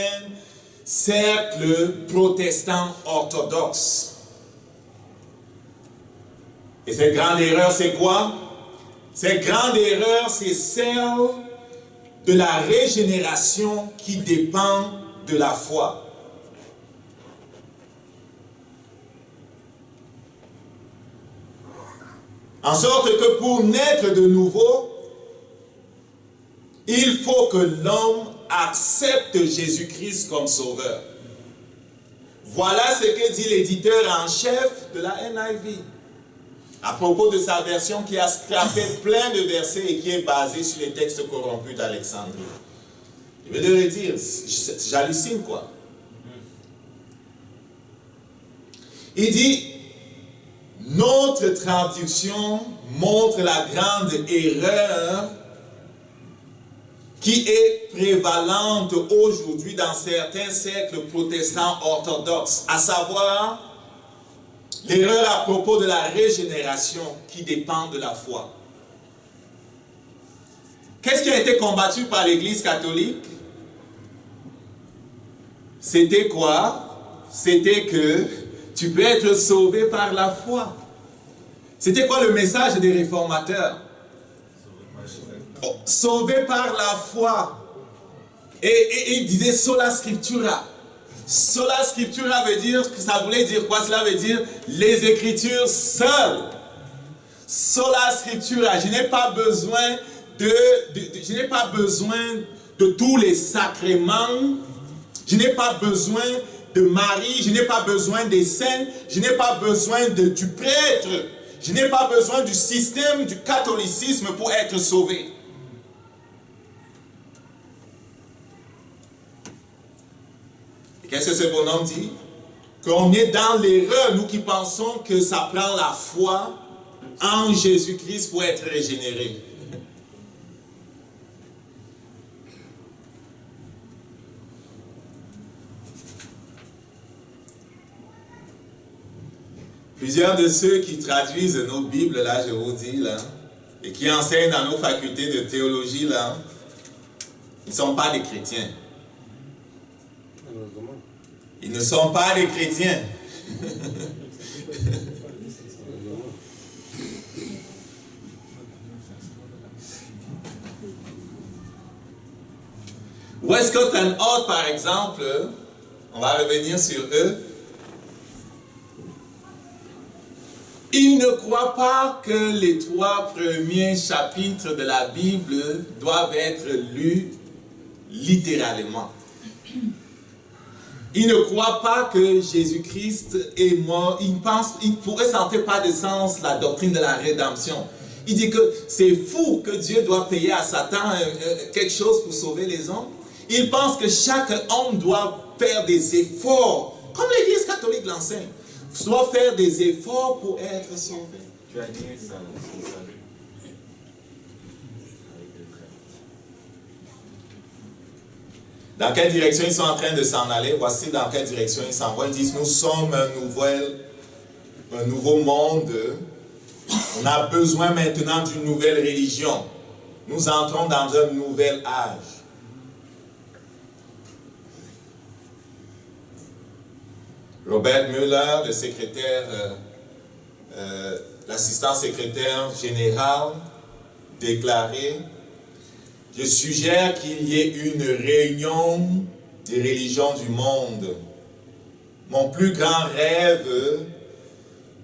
cercles protestants orthodoxes. Et cette grande erreur, c'est quoi? Cette grande erreur, c'est celle de la régénération qui dépend de la foi. En sorte que pour naître de nouveau, il faut que l'homme accepte Jésus-Christ comme sauveur. Voilà ce que dit l'éditeur en chef de la NIV. À propos de sa version qui a scrapé plein de versets et qui est basée sur les textes corrompus d'Alexandrie. Je veux le dire, j'hallucine quoi. Il dit, notre traduction montre la grande erreur qui est prévalente aujourd'hui dans certains cercles protestants orthodoxes, à savoir l'erreur à propos de la régénération qui dépend de la foi. Qu'est-ce qui a été combattu par l'Église catholique? C'était quoi? C'était que tu peux être sauvé par la foi. C'était quoi le message des réformateurs? Sauvé par la foi. Et il disait sola scriptura. Sola scriptura veut dire, ça voulait dire quoi? Cela veut dire les Écritures seules. Sola scriptura. Je n'ai pas besoin de tous les sacrements. Je n'ai pas besoin de Marie. Je n'ai pas besoin des saints. Je n'ai pas besoin du prêtre. Je n'ai pas besoin du système du catholicisme pour être sauvé. Qu'est-ce que ce bonhomme dit? Qu'on est dans l'erreur, nous qui pensons que ça prend la foi en Jésus-Christ pour être régénéré. Plusieurs de ceux qui traduisent nos Bibles, là, je vous dis, là, et qui enseignent dans nos facultés de théologie, là, ils ne sont pas des chrétiens. Ils ne sont pas des chrétiens. Westcott and Hort, par exemple, on va revenir sur eux. Ils ne croient pas que les 3 premiers chapitres de la Bible doivent être lus littéralement. Ils ne croient pas que Jésus-Christ est mort. Pour eux, ça ne fait pas de sens la doctrine de la rédemption. Il dit que c'est fou que Dieu doit payer à Satan quelque chose pour sauver les hommes. Il pense que chaque homme doit faire des efforts, comme l'Église catholique l'enseigne, doit faire des efforts pour être sauvé. Tu as dit ça, c'est ça. Dans quelle direction ils sont en train de s'en aller? Voici dans quelle direction ils s'en vont. Ils disent, nous sommes un nouveau monde. On a besoin maintenant d'une nouvelle religion. Nous entrons dans un nouvel âge. Robert Mueller, le secrétaire, l'assistant secrétaire général, déclarait: je suggère qu'il y ait une réunion des religions du monde. Mon plus grand rêve,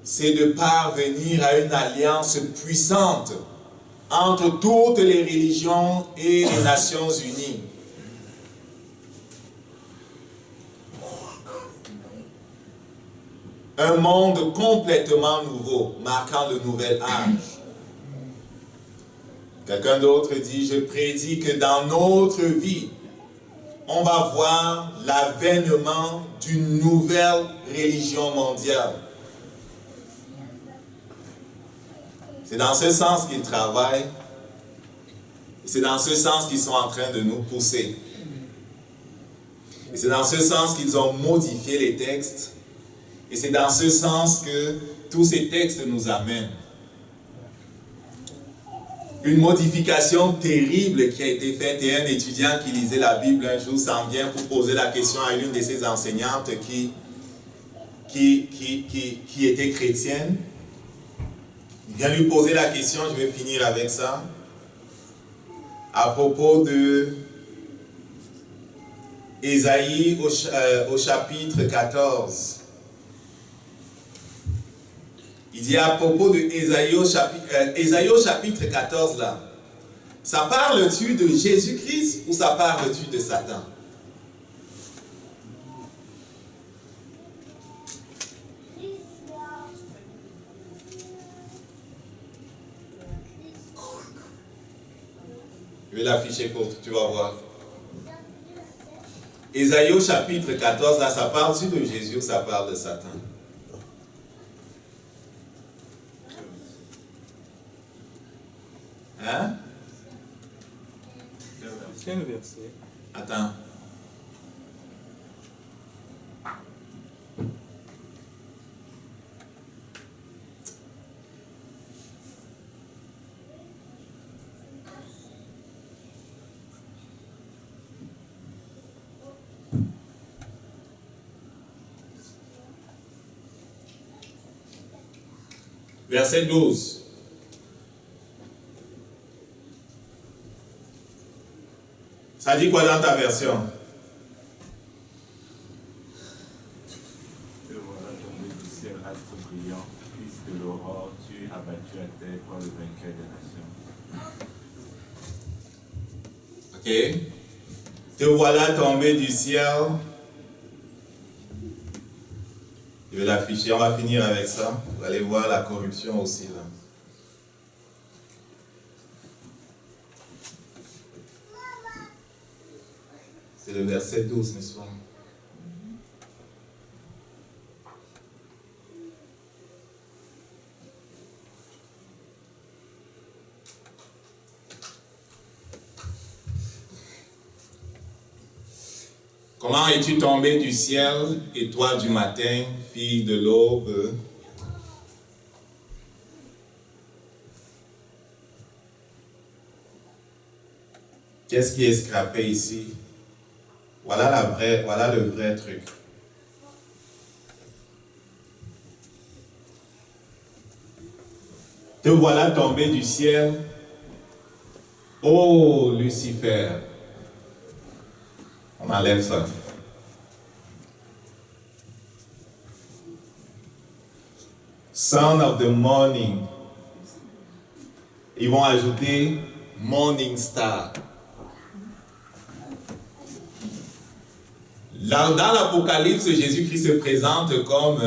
c'est de parvenir à une alliance puissante entre toutes les religions et les Nations Unies. Un monde complètement nouveau, marquant le nouvel âge. Quelqu'un d'autre dit, je prédis que dans notre vie, on va voir l'avènement d'une nouvelle religion mondiale. C'est dans ce sens qu'ils travaillent. C'est dans ce sens qu'ils sont en train de nous pousser. Et c'est dans ce sens qu'ils ont modifié les textes. Et c'est dans ce sens que tous ces textes nous amènent. Une modification terrible qui a été faite, et un étudiant qui lisait la Bible un jour s'en vient pour poser la question à l'une de ses enseignantes qui était chrétienne. Il vient lui poser la question, je vais finir avec ça, à propos de Ésaïe au chapitre 14. Il dit à propos de Ésaïe au chapitre 14 là, ça parle-tu de Jésus-Christ ou ça parle-tu de Satan? Je vais l'afficher pour que tu vas voir. Ésaïe au chapitre 14 là, ça parle-tu de Jésus ou ça parle de Satan? Hein? Quel verset? Attends. Verset 12. Ça dit quoi dans ta version? Te voilà tombé du ciel, astre brillant, fils de l'aurore, tu es abattu à terre par le vainqueur des nations. Ok. Te voilà tombé du ciel. Je vais l'afficher, on va finir avec ça. Vous allez voir la corruption aussi là. C'est le verset 12, n'est-ce pas? Comment es-tu tombé du ciel, et toi du matin, fille de l'aube? Qu'est-ce qui est scrappé ici? Voilà le vrai truc. Te voilà tombé du ciel, ô Lucifer. On enlève ça. Son of the morning. Ils vont ajouter morning star. Dans l'Apocalypse, Jésus-Christ se présente comme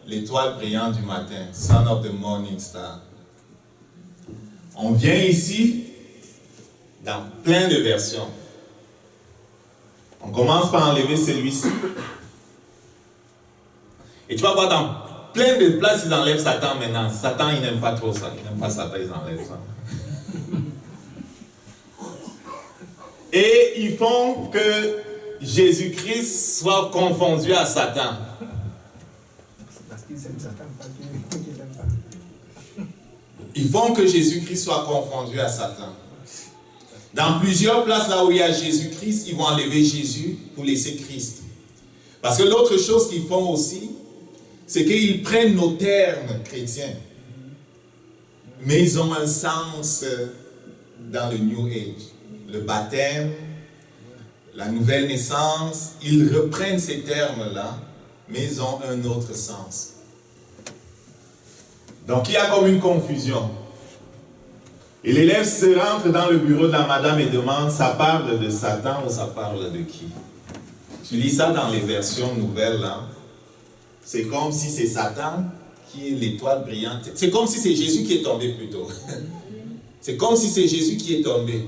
l'étoile brillante du matin, Son of the Morning Star. On vient ici dans plein de versions. On commence par enlever celui-ci. Et tu vas voir dans plein de places, ils enlèvent Satan maintenant. Satan, il n'aime pas trop ça. Il n'aime pas Satan, ils enlèvent ça. Et ils font que Jésus-Christ soit confondu à Satan. C'est parce qu'ils aiment Satan, pas qu'ils n'aiment pas. Ils font que Jésus-Christ soit confondu à Satan. Dans plusieurs places là où il y a Jésus-Christ, ils vont enlever Jésus pour laisser Christ. Parce que l'autre chose qu'ils font aussi, c'est qu'ils prennent nos termes chrétiens, mais ils ont un sens dans le New Age. Le baptême, la nouvelle naissance, ils reprennent ces termes-là, mais ils ont un autre sens. Donc il y a comme une confusion. Et l'élève se rentre dans le bureau de la madame et demande, ça parle de Satan ou ça parle de qui? Tu lis ça dans les versions nouvelles là. C'est comme si c'est Satan qui est l'étoile brillante. C'est comme si c'est Jésus qui est tombé plutôt. C'est comme si c'est Jésus qui est tombé.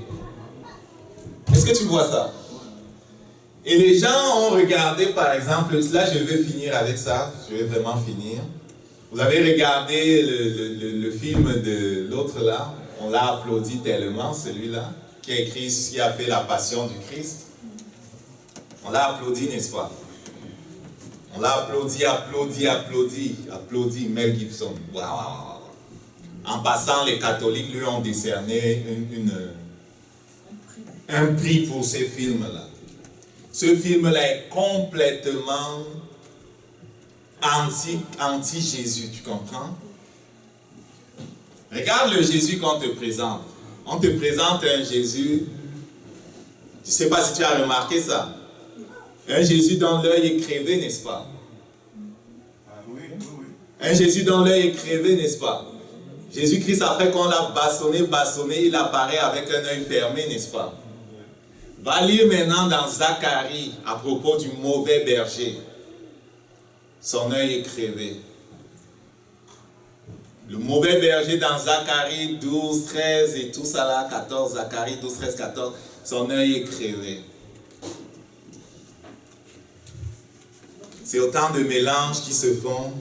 Est-ce que tu vois ça? Et les gens ont regardé par exemple, là je vais finir avec ça, je vais vraiment finir. Vous avez regardé le film de l'autre là, on l'a applaudi tellement celui-là, qui a fait la passion du Christ. On l'a applaudi, n'est-ce pas? On l'a applaudi, Mel Gibson. Wow. En passant, les catholiques lui ont décerné un prix pour ces films-là. Ce film-là est complètement anti-Jésus, tu comprends? Regarde le Jésus qu'on te présente. On te présente un Jésus, je ne sais pas si tu as remarqué ça. Un Jésus dont l'œil est crevé, n'est-ce pas? Oui. Un Jésus dont l'œil est crevé, n'est-ce pas? Jésus-Christ, après qu'on l'a bâssonné, il apparaît avec un œil fermé, n'est-ce pas? Va lire maintenant dans Zacharie à propos du mauvais berger. Son œil est crevé. Le mauvais berger dans Zacharie 12, 13 et tout ça là, 14, Zacharie 12, 13, 14, son œil est crevé. C'est autant de mélanges qui se font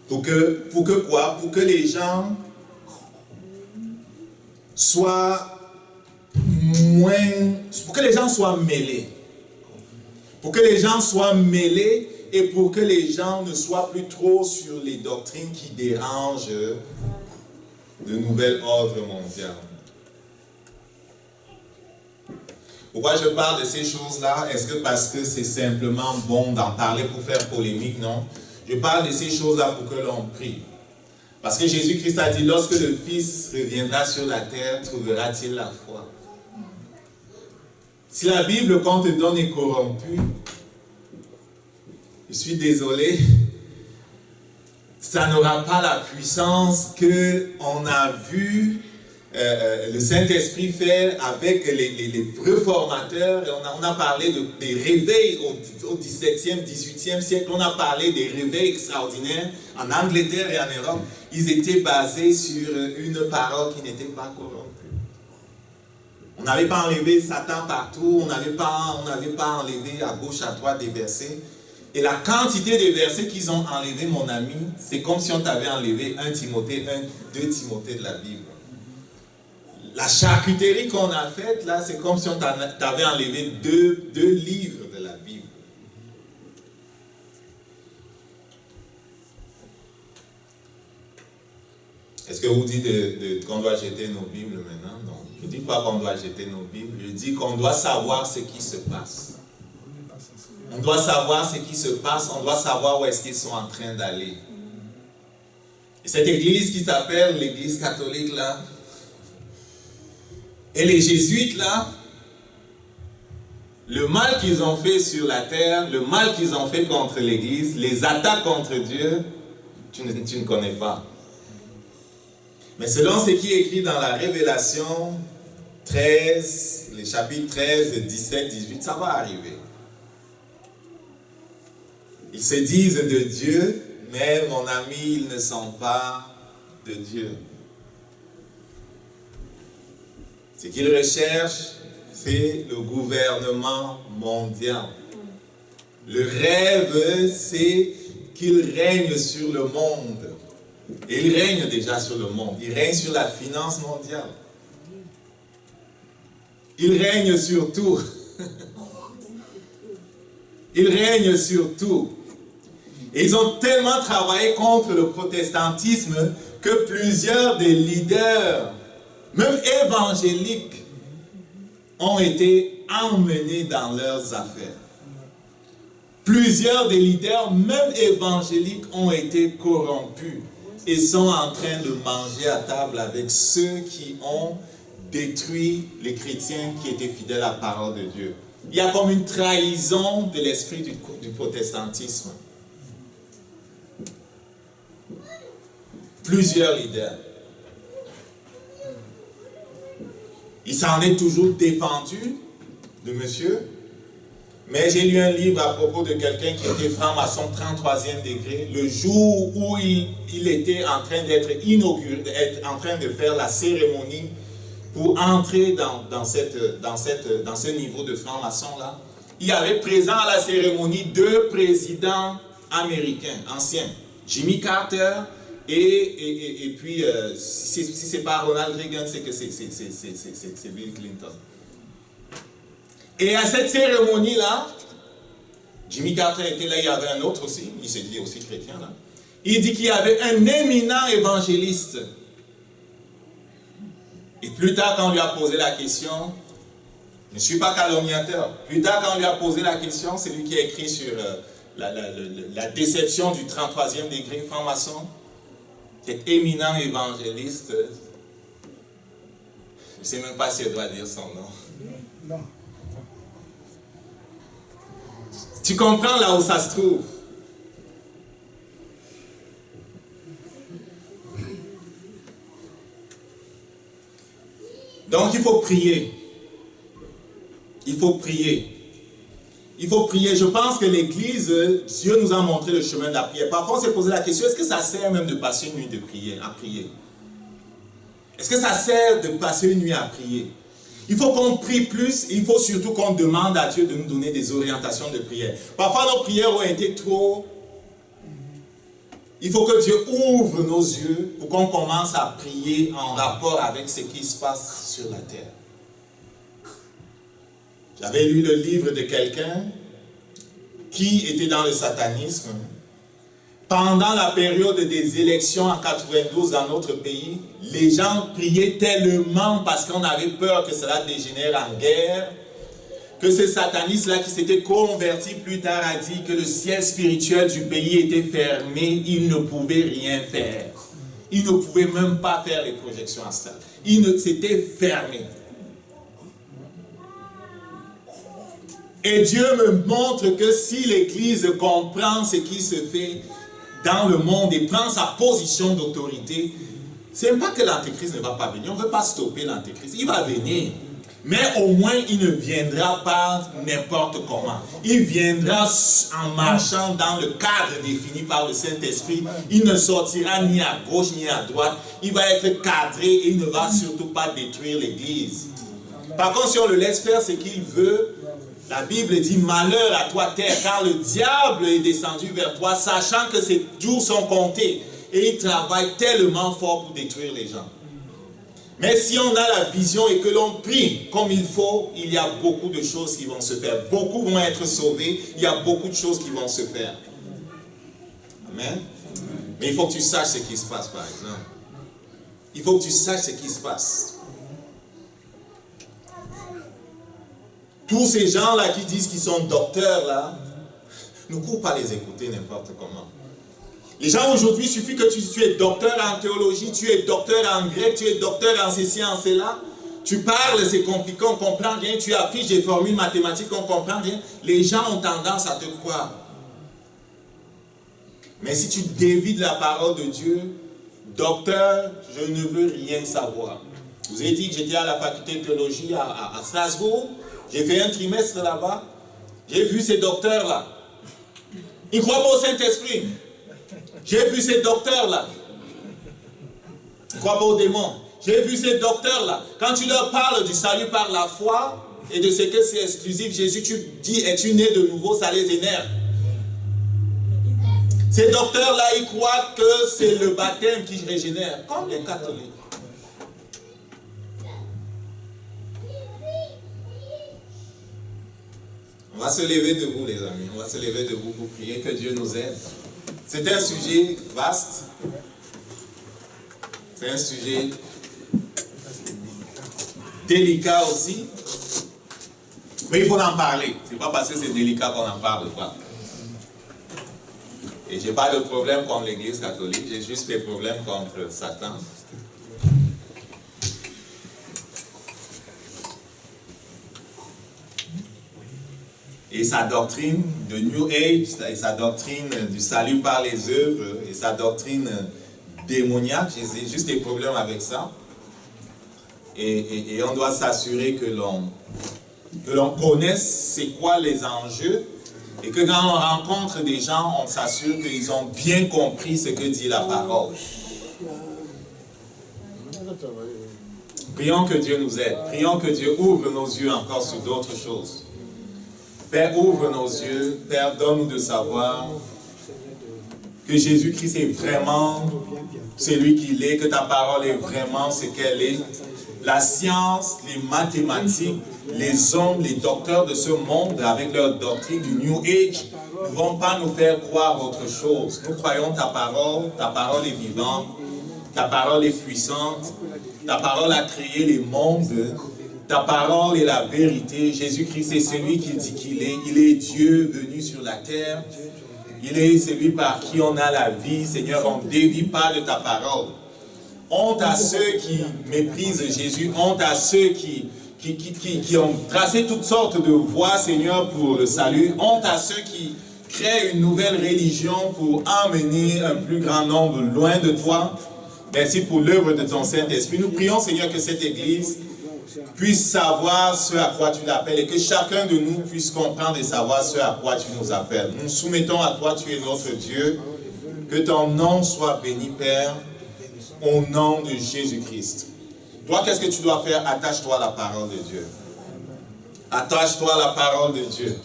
pour que quoi? Pour que les gens soient pour que les gens soient mêlés. Pour que les gens soient mêlés et pour que les gens ne soient plus trop sur les doctrines qui dérangent le nouvel ordre mondial. Pourquoi je parle de ces choses-là? Est-ce que parce que c'est simplement bon d'en parler pour faire polémique? Non. Je parle de ces choses-là pour que l'on prie. Parce que Jésus-Christ a dit, lorsque le Fils reviendra sur la terre, trouvera-t-il la foi? Si la Bible qu'on te donne est corrompue, je suis désolé, ça n'aura pas la puissance qu'on a vu le Saint-Esprit faire avec les réformateurs. Et on a parlé des réveils au 17e, 18e siècle. On a parlé des réveils extraordinaires en Angleterre et en Europe. Ils étaient basés sur une parole qui n'était pas corrompue. On n'avait pas enlevé Satan partout, on n'avait pas enlevé à gauche, à droite des versets. Et la quantité de versets qu'ils ont enlevés, mon ami, c'est comme si on t'avait enlevé 1 Timothée, 2 Timothée de la Bible. La charcuterie qu'on a faite, là, c'est comme si on t'avait enlevé deux livres de la Bible. Est-ce que vous dites qu'on doit jeter nos Bibles maintenant? Non. Je ne dis pas qu'on doit jeter nos Bibles, je dis qu'on doit savoir ce qui se passe. On doit savoir ce qui se passe, on doit savoir où est-ce qu'ils sont en train d'aller. Et cette église qui s'appelle l'église catholique là, et les jésuites là, le mal qu'ils ont fait sur la terre, le mal qu'ils ont fait contre l'église, les attaques contre Dieu, tu ne connais pas. Mais selon ce qui est écrit dans la Révélation 13, les chapitres 13, 17, 18, ça va arriver. Ils se disent de Dieu, mais mon ami, ils ne sont pas de Dieu. Ce qu'ils recherchent, c'est le gouvernement mondial. Le rêve, c'est qu'il règne sur le monde. Et il règne déjà sur le monde. Il règne sur la finance mondiale. Il règne sur tout. Il règne sur tout. Et ils ont tellement travaillé contre le protestantisme que plusieurs des leaders, même évangéliques, ont été emmenés dans leurs affaires. Plusieurs des leaders, même évangéliques, ont été corrompus et sont en train de manger à table avec ceux qui ont détruit les chrétiens qui étaient fidèles à la parole de Dieu. Il y a comme une trahison de l'esprit du protestantisme. Plusieurs leaders. Il s'en est toujours défendu de monsieur. Mais j'ai lu un livre à propos de quelqu'un qui était franc-maçon 33e degré, le jour où il était en train d'être inauguré, en train de faire la cérémonie pour entrer dans ce niveau de franc-maçon-là. Il y avait présent à la cérémonie 2 présidents américains anciens, Jimmy Carter et puis, si ce n'est pas Ronald Reagan, c'est que c'est Bill Clinton. Et à cette cérémonie-là, Jimmy Carter était là, il y avait un autre aussi, il s'est dit aussi chrétien là. Il dit qu'il y avait un éminent évangéliste. Et plus tard, quand on lui a posé la question, je ne suis pas calomniateur, plus tard, quand on lui a posé la question, c'est lui qui a écrit sur la déception du 33e degré franc-maçon, cet éminent évangéliste, je ne sais même pas si je dois dire son nom. Non. Tu comprends là où ça se trouve? Donc il faut prier. Il faut prier. Il faut prier. Je pense que l'Église, Dieu nous a montré le chemin de la prière. Parfois on s'est posé la question, est-ce que ça sert même de passer une nuit de prière, à prier? Est-ce que ça sert de passer une nuit à prier? Il faut qu'on prie plus, il faut surtout qu'on demande à Dieu de nous donner des orientations de prière. Parfois nos prières ont été trop... Il faut que Dieu ouvre nos yeux pour qu'on commence à prier en rapport avec ce qui se passe sur la terre. J'avais lu le livre de quelqu'un qui était dans le satanisme. Pendant la période des élections en 92 dans notre pays, les gens priaient tellement parce qu'on avait peur que cela dégénère en guerre, que ce sataniste-là qui s'était converti plus tard a dit que le ciel spirituel du pays était fermé, il ne pouvait rien faire. Il ne pouvait même pas faire les projections astrales. C'était fermé. Et Dieu me montre que si l'Église comprend ce qui se fait dans le monde et prend sa position d'autorité, c'est pas que l'Antéchrist ne va pas venir. On ne veut pas stopper l'Antéchrist. Il va venir. Mais au moins, il ne viendra pas n'importe comment. Il viendra en marchant dans le cadre défini par le Saint-Esprit. Il ne sortira ni à gauche ni à droite. Il va être cadré et il ne va surtout pas détruire l'Église. Par contre, si on le laisse faire ce qu'il veut, la Bible dit, malheur à toi terre, car le diable est descendu vers toi, sachant que ses jours sont comptés. Et il travaille tellement fort pour détruire les gens. Mais si on a la vision et que l'on prie comme il faut, il y a beaucoup de choses qui vont se faire. Beaucoup vont être sauvés, il y a beaucoup de choses qui vont se faire. Amen. Mais il faut que tu saches ce qui se passe, par exemple. Il faut que tu saches ce qui se passe. Tous ces gens-là qui disent qu'ils sont docteurs, là, ne cours pas les écouter n'importe comment. Les gens aujourd'hui, il suffit que tu es docteur en théologie, tu es docteur en grec, tu es docteur en ceci, en cela. Tu parles, c'est compliqué, on ne comprend rien. Tu affiches des formules mathématiques, on ne comprend rien. Les gens ont tendance à te croire. Mais si tu dévies de la parole de Dieu, docteur, je ne veux rien savoir. Je vous ai dit que j'étais à la faculté de théologie à Strasbourg. J'ai fait un trimestre là-bas. J'ai vu ces docteurs-là. Ils ne croient pas au Saint-Esprit. J'ai vu ces docteurs-là. Ils ne croient pas aux démons. J'ai vu ces docteurs-là. Quand tu leur parles du salut par la foi et de ce que c'est exclusif, Jésus, tu dis, es-tu né de nouveau, ça les énerve. Ces docteurs-là, ils croient que c'est le baptême qui régénère, comme les catholiques. On va se lever debout, les amis. On va se lever debout pour prier que Dieu nous aide. C'est un sujet vaste. C'est un sujet délicat aussi. Mais il faut en parler. Ce n'est pas parce que c'est délicat qu'on n'en parle pas. Et je n'ai pas de problème contre l'Église catholique. J'ai juste des problèmes contre Satan. Et sa doctrine de New Age, et sa doctrine du salut par les œuvres, et sa doctrine démoniaque, j'ai juste des problèmes avec ça. Et on doit s'assurer que l'on connaisse c'est quoi les enjeux, et que quand on rencontre des gens, on s'assure qu'ils ont bien compris ce que dit la parole. Prions que Dieu nous aide. Prions que Dieu ouvre nos yeux encore sur d'autres choses. Père, ouvre nos yeux. Père, donne-nous de savoir que Jésus-Christ est vraiment celui qu'il est, que ta parole est vraiment ce qu'elle est. La science, les mathématiques, les hommes, les docteurs de ce monde, avec leur doctrine du New Age, ne vont pas nous faire croire autre chose. Nous croyons ta parole est vivante, ta parole est puissante, ta parole a créé les mondes. Ta parole est la vérité. Jésus-Christ est celui qui dit qu'il est. Il est Dieu venu sur la terre. Il est celui par qui on a la vie. Seigneur, on ne dévie pas de ta parole. Honte à ceux qui méprisent Jésus. Honte à ceux qui ont tracé toutes sortes de voies, Seigneur, pour le salut. Honte à ceux qui créent une nouvelle religion pour emmener un plus grand nombre loin de toi. Merci pour l'œuvre de ton Saint-Esprit. Nous prions, Seigneur, que cette Église puisse savoir ce à quoi tu l'appelles et que chacun de nous puisse comprendre et savoir ce à quoi tu nous appelles. Nous soumettons à toi, tu es notre Dieu. Que ton nom soit béni, Père, au nom de Jésus-Christ. Toi, qu'est-ce que tu dois faire? Attache-toi à la parole de Dieu. Attache-toi à la parole de Dieu.